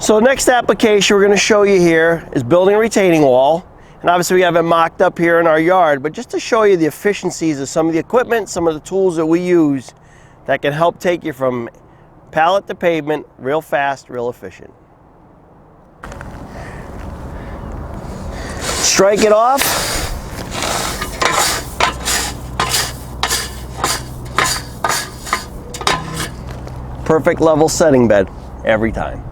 So next application we're going to show you here is building a retaining wall. And obviously we have it mocked up here in our yard, but just to show you the efficiencies of some of the equipment, some of the tools that we use that can help take you from pallet to pavement real fast, real efficient. Strike it off. Perfect level setting bed every time.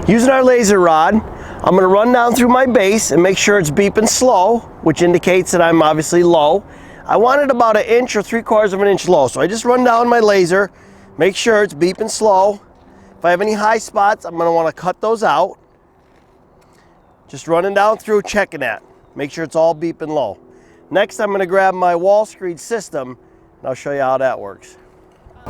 Using our laser rod, I'm going to run down through my base and make sure it's beeping slow, which indicates that I'm obviously low. I want it about 1 inch or 3/4 of an inch low. So I just run down my laser, make sure it's beeping slow. If I have any high spots, I'm going to want to cut those out. Just running down through, checking that. Make sure it's all beeping low. Next, I'm going to grab my wall screed system, and I'll show you how that works.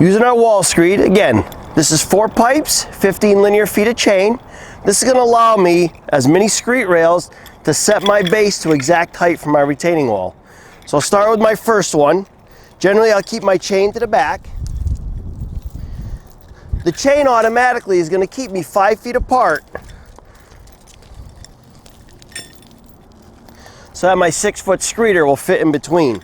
Using our wall screed, again, this is 4 pipes, 15 linear feet of chain. This is going to allow me, as many screed rails, to set my base to exact height for my retaining wall. So I'll start with my first one. Generally, I'll keep my chain to the back. The chain automatically is going to keep me 5 feet apart, so that my 6-foot screeder will fit in between.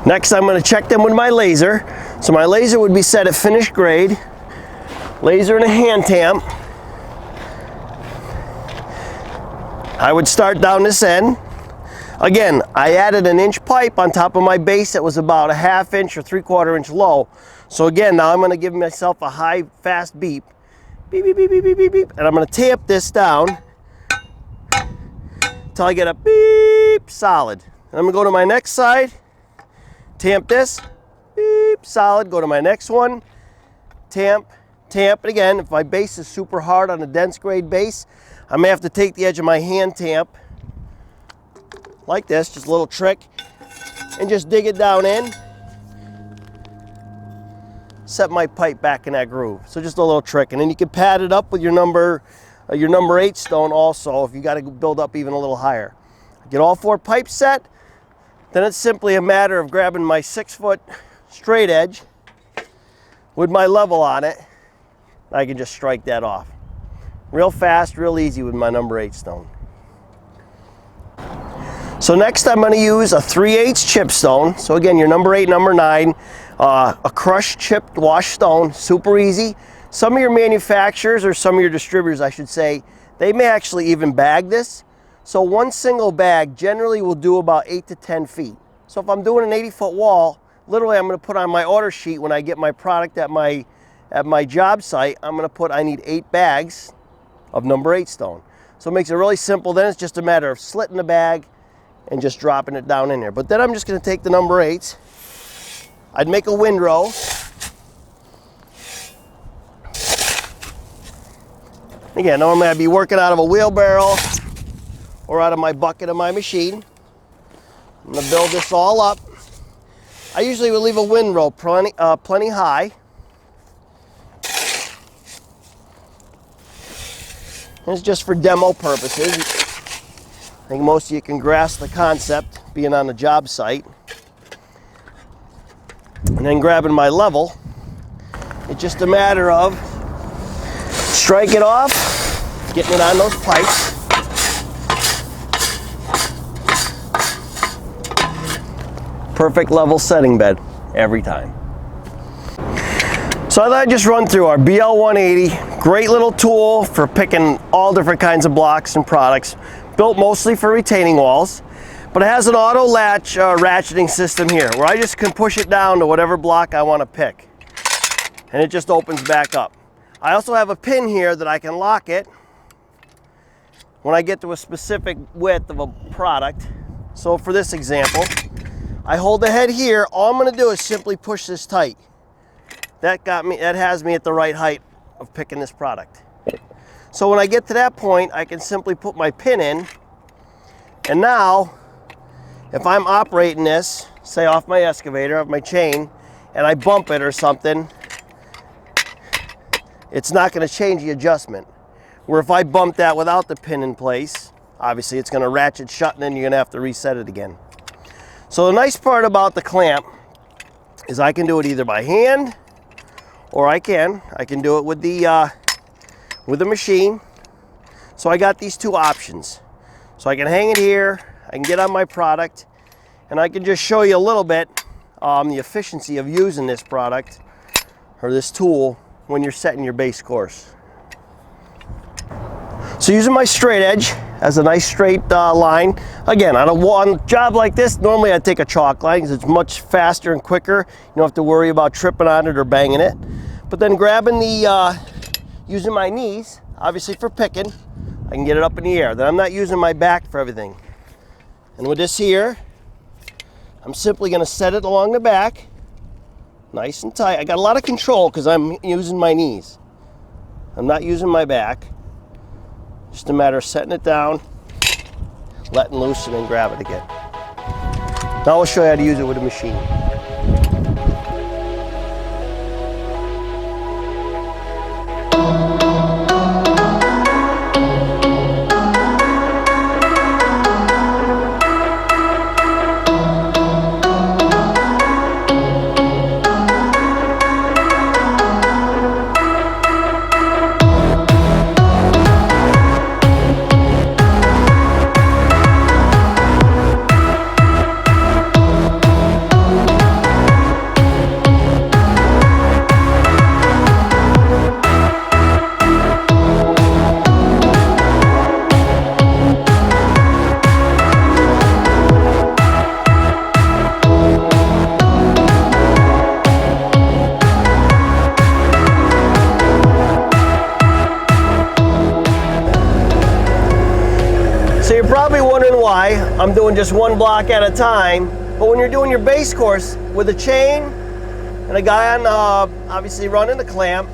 Next, I'm going to check them with my laser. So my laser would be set at finished grade. Laser and a hand tamp. I would start down this end. Again, I added 1 inch pipe on top of my base that was about 1/2 inch or 3/4 inch low. So again, now I'm going to give myself a high, fast beep. Beep, beep, beep, beep, beep, beep, beep. And I'm going to tamp this down until I get a beep solid. And I'm going to go to my next side. Tamp this, beep, solid, go to my next one, tamp, tamp. And again, if my base is super hard on a dense grade base, I may have to take the edge of my hand tamp, like this, just a little trick, and just dig it down in, set my pipe back in that groove. So just a little trick, and then you can pad it up with your number 8 stone also, if you got to build up even a little higher. Get all 4 pipes set. Then it's simply a matter of grabbing my 6-foot straight edge with my level on it. I can just strike that off. Real fast, real easy with my number 8 stone. So next I'm going to use a 3/8 chip stone. So again, your number 8, number 9, a crushed chipped wash stone, super easy. Some of your manufacturers, or some of your distributors I should say, they may actually even bag this. So one single bag generally will do about 8 to 10 feet. So if I'm doing an 80-foot wall, literally I'm going to put on my order sheet when I get my product at my job site, I'm going to put I need 8 bags of number 8 stone. So it makes it really simple. Then it's just a matter of slitting the bag and just dropping it down in there. But then I'm just going to take the number 8s. I'd make a windrow. Again, normally I'd be working out of a wheelbarrow or out of my bucket of my machine. I'm going to build this all up. I usually would leave a windrow plenty high. It's just for demo purposes. I think most of you can grasp the concept being on a job site. And then grabbing my level, it's just a matter of striking it off, getting it on those pipes. Perfect level setting bed every time. So I thought I'd just run through our BL180, great little tool for picking all different kinds of blocks and products, built mostly for retaining walls, but it has an auto latch ratcheting system here where I just can push it down to whatever block I want to pick, and it just opens back up. I also have a pin here that I can lock it when I get to a specific width of a product. So for this example, I hold the head here. All I'm going to do is simply push this tight. That has me at the right height of picking this product. So when I get to that point, I can simply put my pin in, and now if I'm operating this, say off my excavator, off my chain, and I bump it or something, it's not going to change the adjustment. where if I bump that without the pin in place, obviously it's going to ratchet shut and then you're going to have to reset it again. So the nice part about the clamp is I can do it either by hand, or I can do it with the machine. So I got these two options. So I can hang it here, I can get on my product, and I can just show you a little bit the efficiency of using this product or this tool when you're setting your base course. So using my straight edge as a nice straight line. Again, on a job like this, normally I'd take a chalk line because it's much faster and quicker. You don't have to worry about tripping on it or banging it. But then grabbing using my knees, obviously for picking, I can get it up in the air. Then I'm not using my back for everything. And with this here, I'm simply going to set it along the back, nice and tight. I got a lot of control because I'm using my knees. I'm not using my back. Just a matter of setting it down, letting loose, and then grab it again. Now I'll show you how to use it with a machine. So you're probably wondering why I'm doing just one block at a time, but when you're doing your base course with a chain and a guy on obviously running the clamp,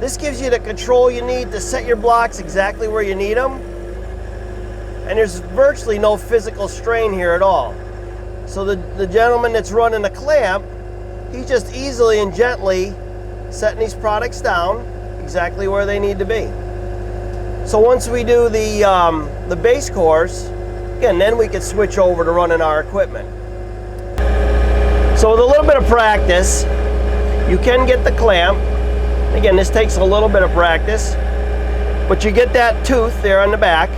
this gives you the control you need to set your blocks exactly where you need them, and there's virtually no physical strain here at all. So the gentleman that's running the clamp, he's just easily and gently setting these products down exactly where they need to be. So once we do the base course, again, then we can switch over to running our equipment. So with a little bit of practice, you can get the clamp. Again, this takes a little bit of practice, but you get that tooth there on the back.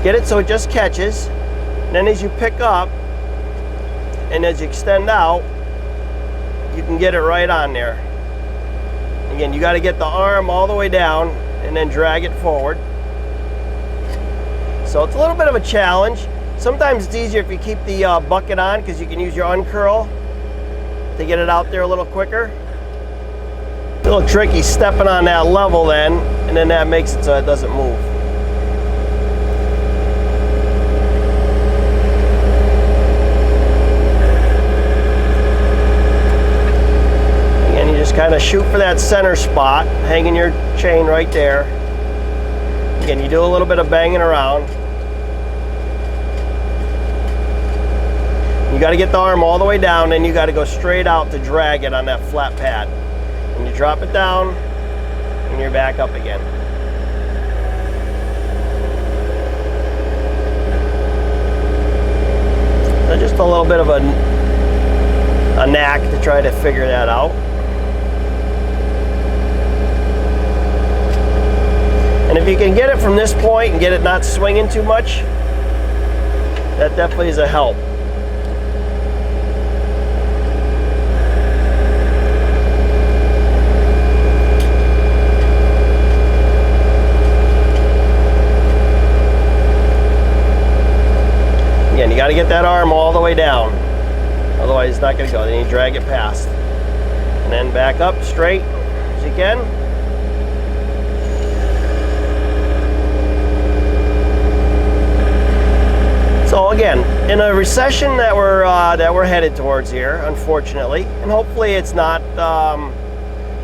Get it so it just catches. And then as you pick up and as you extend out, you can get it right on there. Again, you got to get the arm all the way down and then drag it forward. So it's a little bit of a challenge. Sometimes it's easier if you keep the bucket on because you can use your uncurl to get it out there a little quicker. A little tricky stepping on that level then, and then that makes it so it doesn't move. Kind of shoot for that center spot, hanging your chain right there. Again, you do a little bit of banging around. You got to get the arm all the way down, and you got to go straight out to drag it on that flat pad. And you drop it down, and you're back up again. So just a little bit of a knack to try to figure that out. And if you can get it from this point and get it not swinging too much, that definitely is a help. Again, you got to get that arm all the way down. Otherwise, it's not going to go. Then you drag it past. And then back up straight as you can. So again, in a recession that we're headed towards here, unfortunately, and hopefully it's not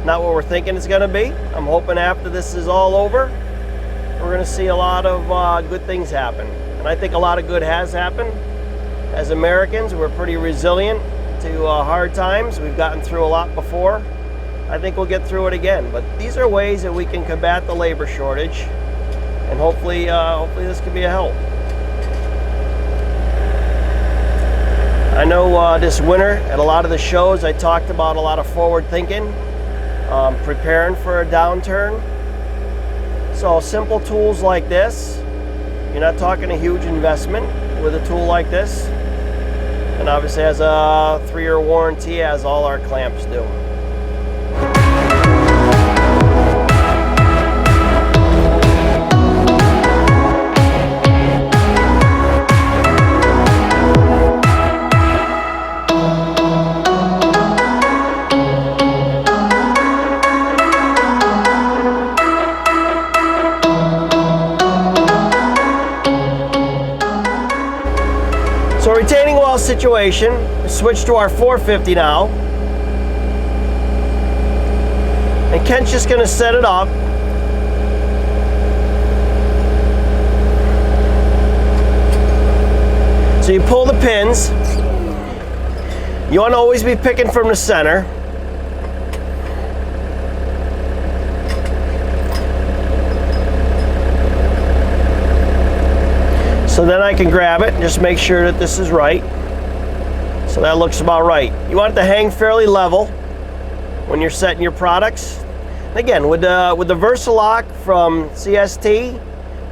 what we're thinking it's going to be. I'm hoping after this is all over, we're going to see a lot of good things happen, and I think a lot of good has happened. As Americans, we're pretty resilient to hard times. We've gotten through a lot before, I think we'll get through it again. But these are ways that we can combat the labor shortage, and hopefully this can be a help. I know this winter at a lot of the shows I talked about a lot of forward thinking, preparing for a downturn. So simple tools like this, you're not talking a huge investment with a tool like this, and obviously has a 3-year warranty, as all our clamps do. So retaining wall situation, switch to our 450 now. And Kent's just going to set it up. So you pull the pins. You want to always be picking from the center. So then I can grab it and just make sure that this is right. So that looks about right. You want it to hang fairly level when you're setting your products. And again, with the Versalock from CST,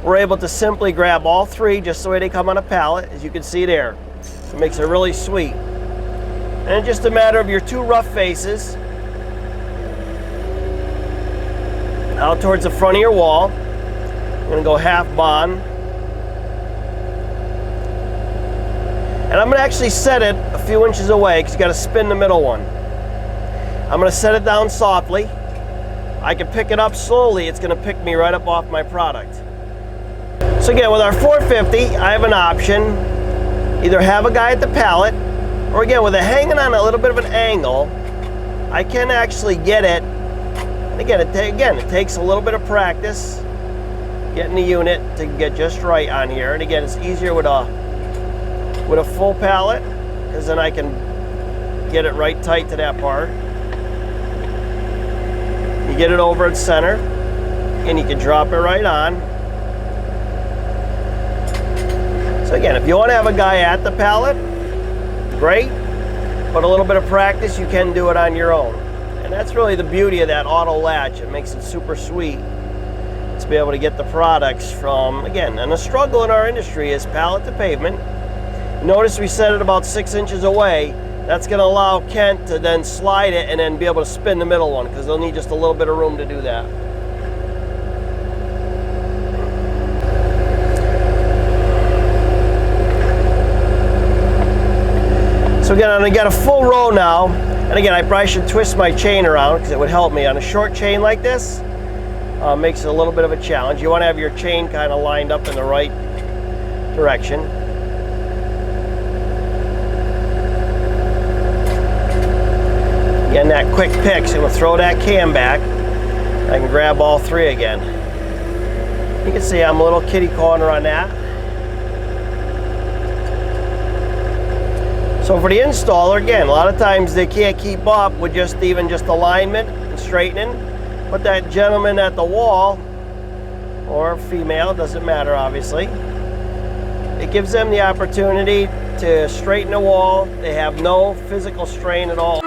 we're able to simply grab all three just the way they come on a pallet, as you can see there. It makes it really sweet. And it's just a matter of your two rough faces out towards the front of your wall. I'm going to go half bond. And I'm going to actually set it a few inches away because you got to spin the middle one. I'm going to set it down softly. I can pick it up slowly. It's going to pick me right up off my product. So again, with our 450, I have an option. Either have a guy at the pallet, or again, with it hanging on a little bit of an angle, I can actually get it. And again, it takes a little bit of practice getting the unit to get just right on here. And again, it's easier with a full pallet, because then I can get it right tight to that part. You get it over at center, and you can drop it right on. So again, if you want to have a guy at the pallet, great, but a little bit of practice, you can do it on your own. And that's really the beauty of that auto latch. It makes it super sweet to be able to get the products from, again, and the struggle in our industry is pallet to pavement. Notice we set it about 6 inches away. That's going to allow Kent to then slide it and then be able to spin the middle one, because they'll need just a little bit of room to do that. So again, I got a full row now, and again, I probably should twist my chain around because it would help me. On a short chain like this, makes it a little bit of a challenge. You want to have your chain kind of lined up in the right direction. Again, that quick pick, so I'm going to throw that cam back. I can grab all three again. You can see I'm a little kitty corner on that. So for the installer, again, a lot of times they can't keep up with just alignment and straightening. But that gentleman at the wall, or female, doesn't matter obviously, it gives them the opportunity to straighten the wall. They have no physical strain at all.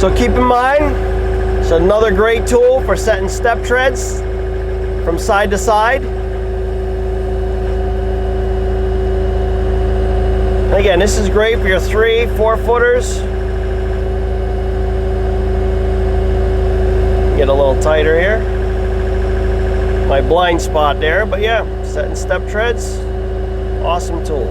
So keep in mind, it's another great tool for setting step treads from side to side. And again, this is great for your 3-4 footers. Get a little tighter here. My blind spot there, but yeah, setting step treads, awesome tool.